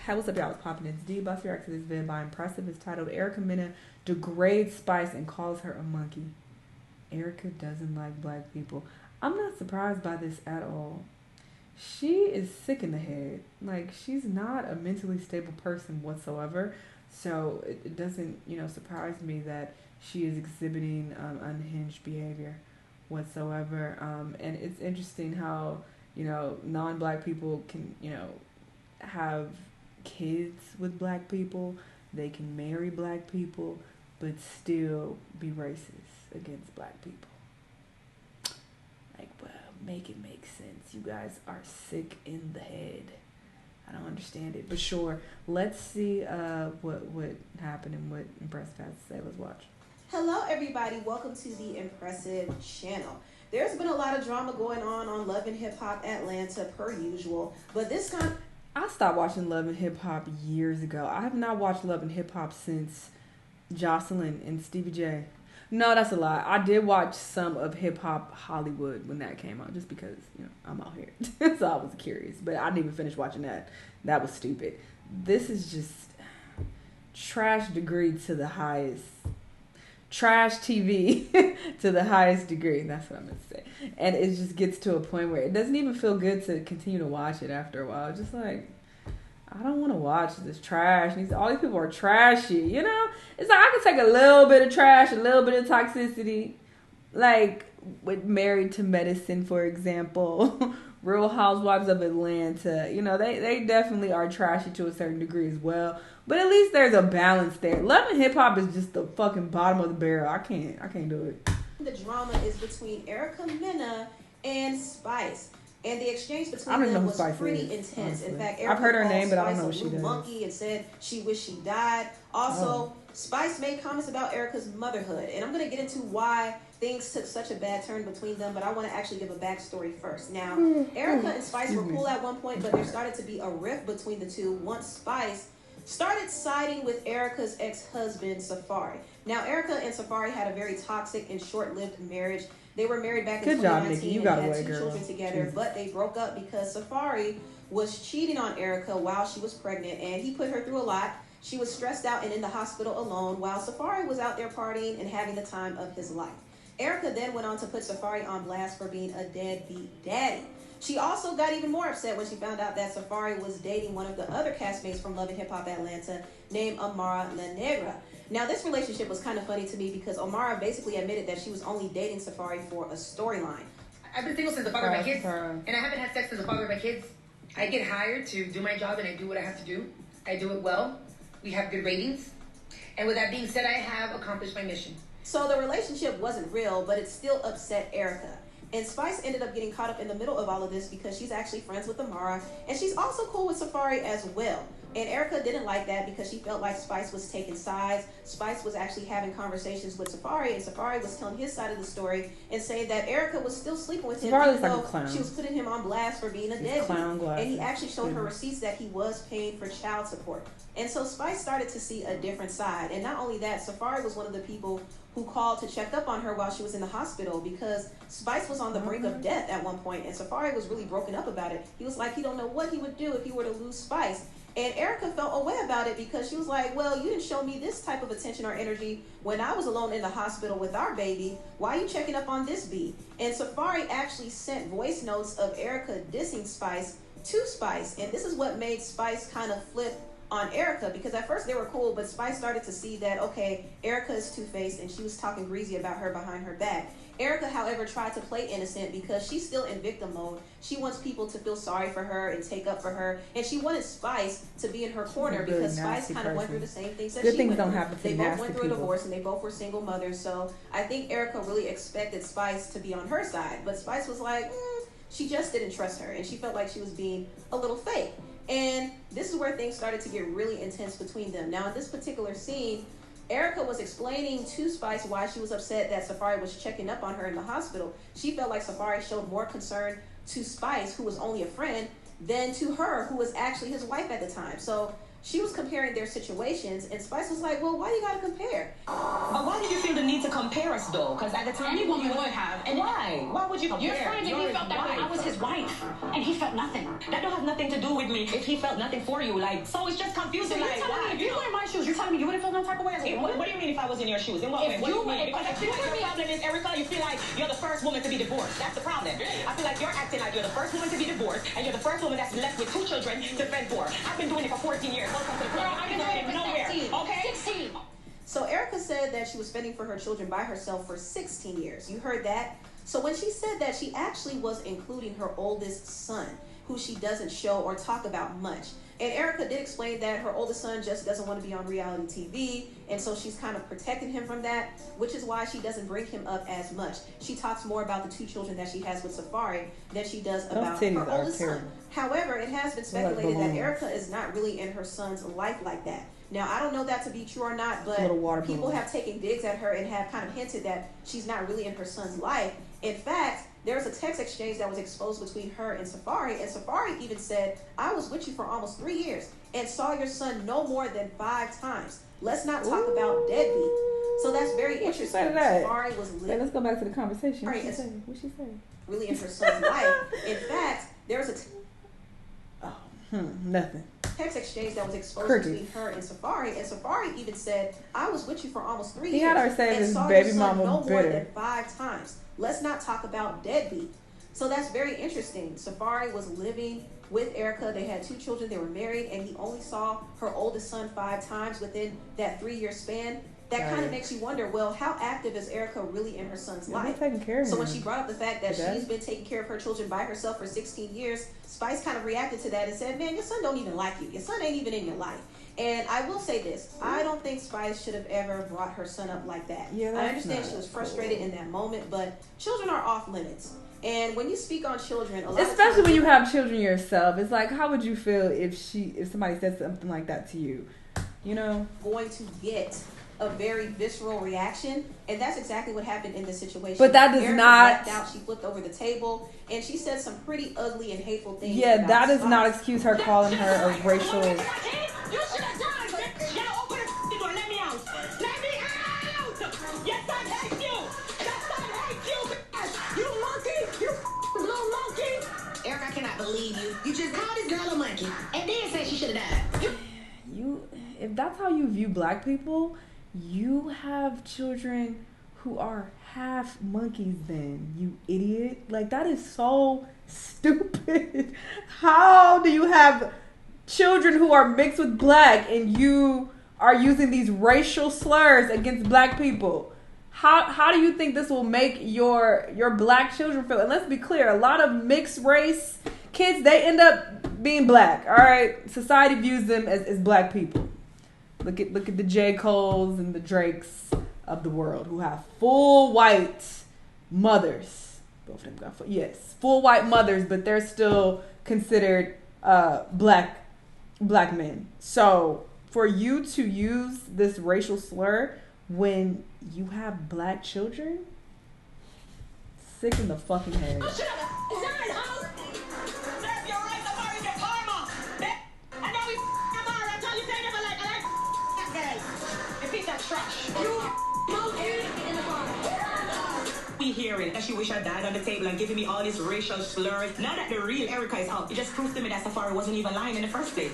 Hey, what's up, y'all? It's popping. It's D. Buffy reacts to this vid by Impressive. It's titled Erica Mena degrades Spice and calls her a monkey. Erica doesn't like black people. I'm not surprised by this at all. She is sick in the head. Like, she's not a mentally stable person whatsoever. So it doesn't, surprise me that she is exhibiting unhinged behavior whatsoever. And it's interesting how, non-black people can, have kids with black people. They can marry black people, but still be racist against black people. Like, well, make it make sense. You guys are sick in the head. I don't understand it, but sure. Let's see what happened and what Impressive has to say. Let's watch. Hello, everybody. Welcome to the Impressive channel. There's been a lot of drama going on Love and Hip Hop Atlanta per usual, but this time I stopped watching Love and Hip Hop years ago. I have not watched Love and Hip Hop since Jocelyn and Stevie J. No, that's a lie. I did watch some of Hip Hop Hollywood when that came out, just because, I'm out here. So I was curious. But I didn't even finish watching that. That was stupid. This is just trash degree to the highest. Trash TV to the highest degree. That's what I'm going to say. And it just gets to a point where it doesn't even feel good to continue to watch it after a while. Just like, I don't want to watch this trash. All these people are trashy, It's like I can take a little bit of trash, a little bit of toxicity. Like with Married to Medicine, for example. Real Housewives of Atlanta. They definitely are trashy to a certain degree as well. But at least there's a balance there. Love and Hip Hop is just the fucking bottom of the barrel. I can't do it. The drama is between Erica Mena and Spice. And the exchange between them was pretty intense. Honestly. In fact, Erica I've heard her name, but Spice I don't know what she does. Monkey and said she wished she died. Also, Spice made comments about Erica's motherhood. And I'm going to get into why things took such a bad turn between them, but I want to actually give a backstory first. Now, Erica and Spice were cool at one point, but there started to be a rift between the two once Spice started siding with Erica's ex-husband, Safari. Now, Erica and Safari had a very toxic and short-lived marriage. They were married back in 2019 and had 2 children together, but they broke up because Safari was cheating on Erica while she was pregnant, and he put her through a lot. She was stressed out and in the hospital alone, while Safari was out there partying and having the time of his life. Erica then went on to put Safari on blast for being a deadbeat daddy. She also got even more upset when she found out that Safari was dating one of the other castmates from Love and Hip Hop Atlanta named Amara La Negra. Now, this relationship was kind of funny to me because Amara basically admitted that she was only dating Safari for a storyline. I've been single since the father of my kids, and I haven't had sex since the father of my kids. I get hired to do my job, and I do what I have to do. I do it well. We have good ratings. And with that being said, I have accomplished my mission. So the relationship wasn't real, but it still upset Erica. And Spice ended up getting caught up in the middle of all of this because she's actually friends with Amara, and she's also cool with Safari as well. And Erica didn't like that because she felt like Spice was taking sides. Spice was actually having conversations with Safari, and Safari was telling his side of the story and saying that Erica was still sleeping with him, even though she was putting him on blast for being a deadbeat. And he actually showed her receipts that he was paying for child support. And so Spice started to see a different side. And not only that, Safari was one of the people who called to check up on her while she was in the hospital because Spice was on the brink of death at one point, and Safari was really broken up about it. He was like, he don't know what he would do if he were to lose Spice. And Erica felt a way about it because she was like, well, you didn't show me this type of attention or energy when I was alone in the hospital with our baby. Why are you checking up on this bee? And Safari actually sent voice notes of Erica dissing Spice to Spice. And this is what made Spice kind of flip on Erica, because at first they were cool, but Spice started to see that, okay, Erica is two-faced, and she was talking greasy about her behind her back. Erica, however, tried to play innocent because she's still in victim mode. She wants people to feel sorry for her and take up for her, and she wanted Spice to be in her corner because Spice kind of went through the same things that she went through. They both went through a divorce, and they both were single mothers, so I think Erica really expected Spice to be on her side, but Spice was like, she just didn't trust her, and she felt like she was being a little fake. And this is where things started to get really intense between them. Now, in this particular scene, Erica was explaining to Spice why she was upset that Safari was checking up on her in the hospital. She felt like Safari showed more concern to Spice, who was only a friend, than to her, who was actually his wife at the time. So she was comparing their situations, and Spice was like, well, why you gotta compare? But why did you feel the need to compare us, though? Because at the time, any woman would have. And why? Why would you compare? You're friends, and he felt that way. I was his wife, and he felt nothing. That don't have nothing to do with me if he felt nothing for you. Like, so it's just confusing. So you're telling me, if you were in my shoes, you're telling me you wouldn't feel no type of way as a woman? What do you mean if I was in your shoes? In what way? What do you mean? Because I feel like your problem is, Erica, you feel like you're the first woman to be divorced. That's the problem. I feel like you're acting like you're the first woman to be divorced, and you're the first woman that's left with 2 children to fend for. I've been doing it for 14 years. I've been doing it nowhere. Okay? 16. So Erica said that she was fending for her children by herself for 16 years. You heard that? So when she said that, she actually was including her oldest son, who she doesn't show or talk about much. And Erica did explain that her oldest son just doesn't want to be on reality TV, and so she's kind of protecting him from that, which is why she doesn't bring him up as much. She talks more about the 2 children that she has with Safari than she does about her oldest son. However, it has been speculated that Erica is not really in her son's life like that. Now, I don't know that to be true or not, but people have taken digs at her and have kind of hinted that she's not really in her son's life. In fact, there was a text exchange that was exposed between her and Safari even said, I was with you for almost 3 years and saw your son no more than 5 times. Let's not talk about deadbeat. So that's very interesting. Safari was living. Let's go back to the conversation. What she say? Really in her son's life. In fact, there was nothing. Text exchange that was exposed between her and Safari even said, I was with you for almost 3 years. He had her say and his saw baby your son mama no bitter. more than 5 times. Let's not talk about deadbeat. So that's very interesting. Safari was living with Erica. They had 2 children. They were married, and he only saw her oldest son 5 times within that 3-year span. That kind of makes you wonder, well, how active is Erica really in her son's life? Taking care of so him. when she brought up the fact that she's been taking care of her children by herself for 16 years, Spice kind of reacted to that and said, man, your son don't even like you. Your son ain't even in your life. And I will say this, I don't think Spice should have ever brought her son up like that. Yeah, I understand she was frustrated in that moment, but children are off limits. And when you speak on children, especially when you have children yourself, it's like, how would you feel if somebody said something like that to you? You know? Going to get a very visceral reaction, and that's exactly what happened in this situation. But that does Erica not. Backed out, she flipped over the table, and she said some pretty ugly and hateful things. Yeah, that does not excuse her calling her a racial. You should have done it. Yeah, open the door. Let me out. Let me out. Your son hates you. Your son hates you. You monkey. You little monkey. Erica, I cannot believe you. You just called this girl a monkey and then said she should have died. If that's how you view black people, you have children who are half monkeys then, you idiot. Like, that is so stupid. How do you have children who are mixed with black and you are using these racial slurs against black people? How do you think this will make your black children feel? And let's be clear, a lot of mixed race kids, they end up being black, all right? Society views them as black people. Look at the J. Coles and the Drakes of the world who have full white mothers. Both of them got full white mothers, but they're still considered black men. So for you to use this racial slur when you have black children, sick in the fucking head. We hearing that she wish I died on the table and giving me all these racial slurs. Now that the real Erica is out, it just proves to me that Safari wasn't even lying in the first place.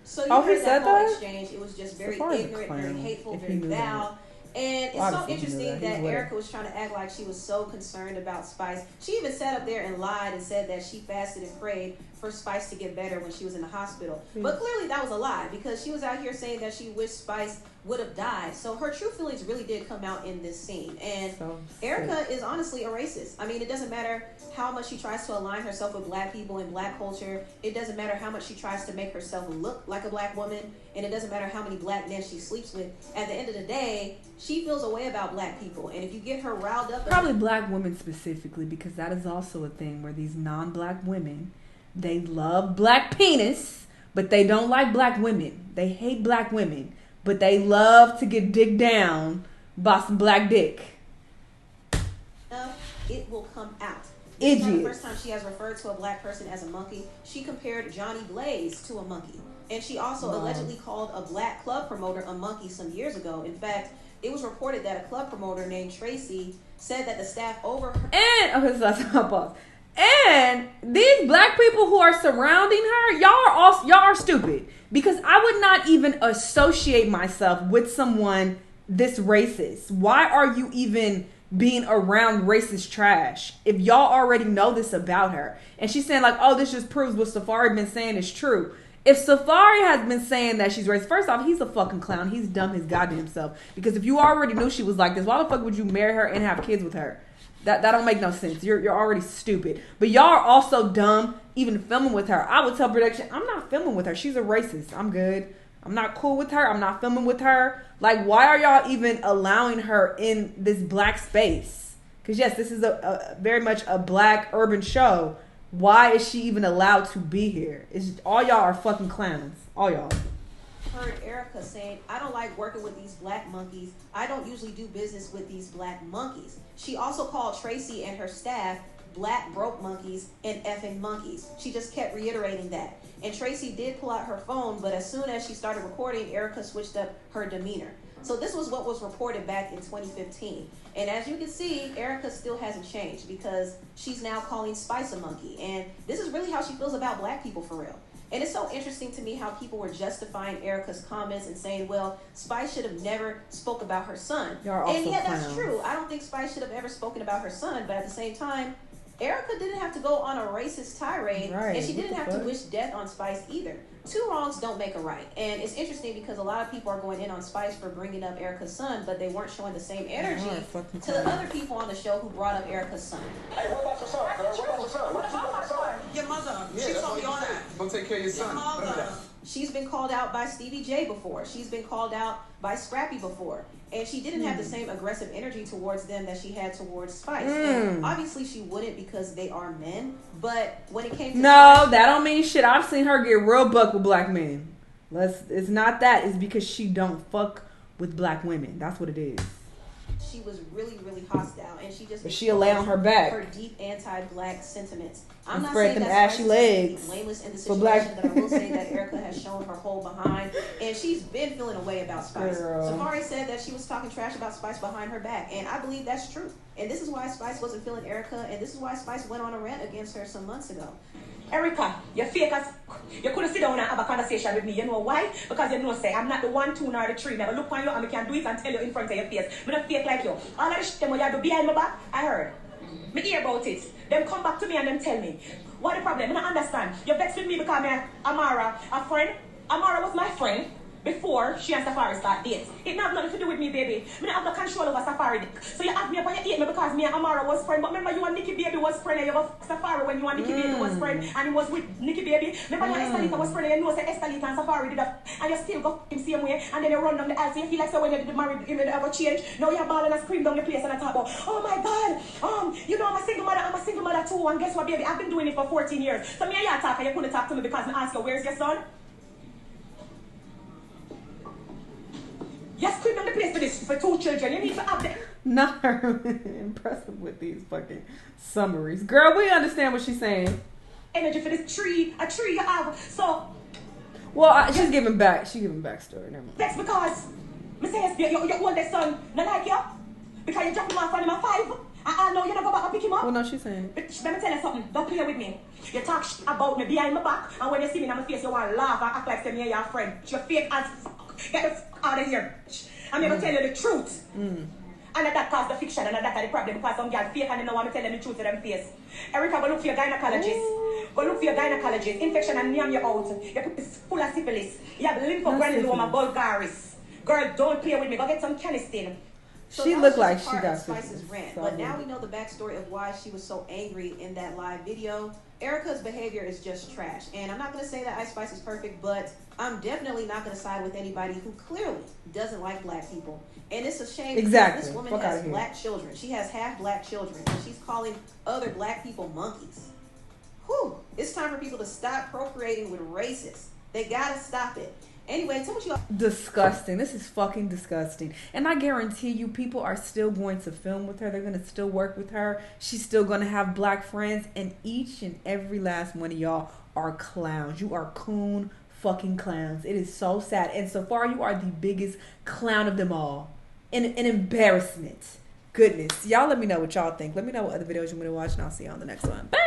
So you heard that whole exchange. It was just very ignorant, very hateful, very foul. And it's so interesting that Erica was trying to act like she was so concerned about Spice. She even sat up there and lied and said that she fasted and prayed for Spice to get better when she was in the hospital. But clearly that was a lie, because she was out here saying that she wished Spice would have died. So her true feelings really did come out in this scene. And Erica is honestly a racist. I mean, it doesn't matter how much she tries to align herself with black people and black culture. It doesn't matter how much she tries to make herself look like a black woman. And it doesn't matter how many black men she sleeps with. At the end of the day, she feels a way about black people. And if you get her riled up... Probably black women specifically, because that is also a thing where these non-black women, they love black penis, but they don't like black women. They hate black women, but they love to get digged down by some black dick. It will come out. This is not the first time she has referred to a black person as a monkey. She compared Johnny Blaze to a monkey. And she also allegedly called a black club promoter a monkey some years ago. In fact, it was reported that a club promoter named Tracy said that the staff overheard. And okay, so that's my pause. And these black people who are surrounding her, y'all are stupid, because I would not even associate myself with someone this racist. Why are you even being around racist trash if y'all already know this about her? And she's saying like, oh, this just proves what Safari been saying is true. If Safari has been saying that she's racist, first off, he's a fucking clown. He's dumb his goddamn self. Because if you already knew she was like this, why the fuck would you marry her and have kids with her? That don't make no sense. You're already stupid. But y'all are also dumb even filming with her. I would tell production, I'm not filming with her. She's a racist. I'm good. I'm not cool with her. I'm not filming with her. Like, why are y'all even allowing her in this black space? Because yes, this is a very much a black urban show. Why is she even allowed to be here? It's just, all y'all are fucking clowns. All y'all. Heard Erica saying, I don't like working with these black monkeys. I don't usually do business with these black monkeys. She also called Tracy and her staff black broke monkeys and effing monkeys. She just kept reiterating that. And Tracy did pull out her phone, but as soon as she started recording, Erica switched up her demeanor. So this was what was reported back in 2015. And as you can see, Erica still hasn't changed, because she's now calling Spice a monkey. And this is really how she feels about black people, for real. And it's so interesting to me how people were justifying Erica's comments and saying, well, Spice should have never spoke about her son. And yeah, that's true. I don't think Spice should have ever spoken about her son, but at the same time, Erica didn't have to go on a racist tirade, and she didn't have to wish death on Spice either. Two wrongs don't make a right. And it's interesting because a lot of people are going in on Spice for bringing up Erica's son, but they weren't showing the same energy to the other people on the show who brought up Erica's son. Hey, what about your son? What about your son? Your mother. She told me all that. Don't take care of your son. She's been called out by Stevie J before. She's been called out by Scrappy before. And she didn't have the same aggressive energy towards them that she had towards Spice. And obviously she wouldn't, because they are men. But when it came to Spice, that don't mean shit. I've seen her get real buck with black men. It's not that. It's because she don't fuck with black women. That's what it is. She was really, really hostile, and she just. But she'll lay on her back. Her deep anti-black sentiments. I'm and not spread saying them that ashy legs blameless in the situation, but I will say that Erica has shown her whole behind, and she's been feeling a way about Spice. Safari said that she was talking trash about Spice behind her back, and I believe that's true. And this is why Spice wasn't feeling Erica, and this is why Spice went on a rant against her some months ago. Erica, you're fake as you couldn't sit down and have a conversation with me. You know why? Because you know, say I'm not the 1, 2, nor the 3. Never look on you and I can do it and tell you in front of your face. I'm not fake like you. All of the shit you do behind my back, I heard. Me hear about it. Them come back to me and them tell me. What the problem? I don't understand. You're vexed with me because me Amara, a friend. Amara was my friend before she and Safari start dates. It not have nothing to do with me, baby. I don't have no control over Safari. So you have me up and you hate me because me and Amara was friend. But remember you and Nikki Baby was friend, and you were Safari when you and Nikki Baby was friend, and he was with Nikki Baby. Remember you Estelita was friend, and you know say Estelita and Safari did that, and you still go him same way, and then you run down the aisle. So you feel like so when you did married him, you never change. Now you're balling and scream down the place and I talk about, oh my God, you know I'm a single mother too, and guess what, baby? I've been doing it for 14 years. So me and you talk, and you couldn't talk to me because I ask you, where's your son? Yes, scream on the place for this for 2 children. You need to have them. Not her impressive with these fucking summaries. Girl, we understand what she's saying. Energy for this tree, a tree you have. So well, she's giving back. She's giving backstory. Never mind. That's because me say your oldest son not like you because you dropped him off from him at 5. I know you don't go back and pick him up. Well, no, she's saying. But let me tell you something. Don't play with me. You talk about me behind my back, and when you see me in my face, you want to laugh and act like me and your friend. You're fake as fuck. Get the fuck out of here. I'm going to tell you the truth. And that caused the fiction, and that's the problem because some girl fake and they don't want to tell them the truth to them face. Erica, go look for your gynecologist. Go look for your gynecologist. Infection and name you out. Your put is full of syphilis. You have lymphogranuloma vulgaris. Girl, don't play with me. Go get some canistin. So she looked like she got Spice's rant, but now we know the backstory of why she was so angry in that live video. Erica's behavior is just trash, and I'm not going to say that Ice Spice is perfect, but I'm definitely not going to side with anybody who clearly doesn't like black people. And it's a shame because this woman has black children. She has half black children, and she's calling other black people monkeys. Whew! It's time for people to stop procreating with racists. They gotta stop it. Anyway, tell what you. Disgusting. This is fucking disgusting. And I guarantee you, people are still going to film with her. They're going to still work with her. She's still going to have black friends. And each and every last one of y'all are clowns. You are coon fucking clowns. It is so sad. And so far, you are the biggest clown of them all. An embarrassment. Goodness. Y'all let me know what y'all think. Let me know what other videos you want me to watch, and I'll see you on the next one. Bye.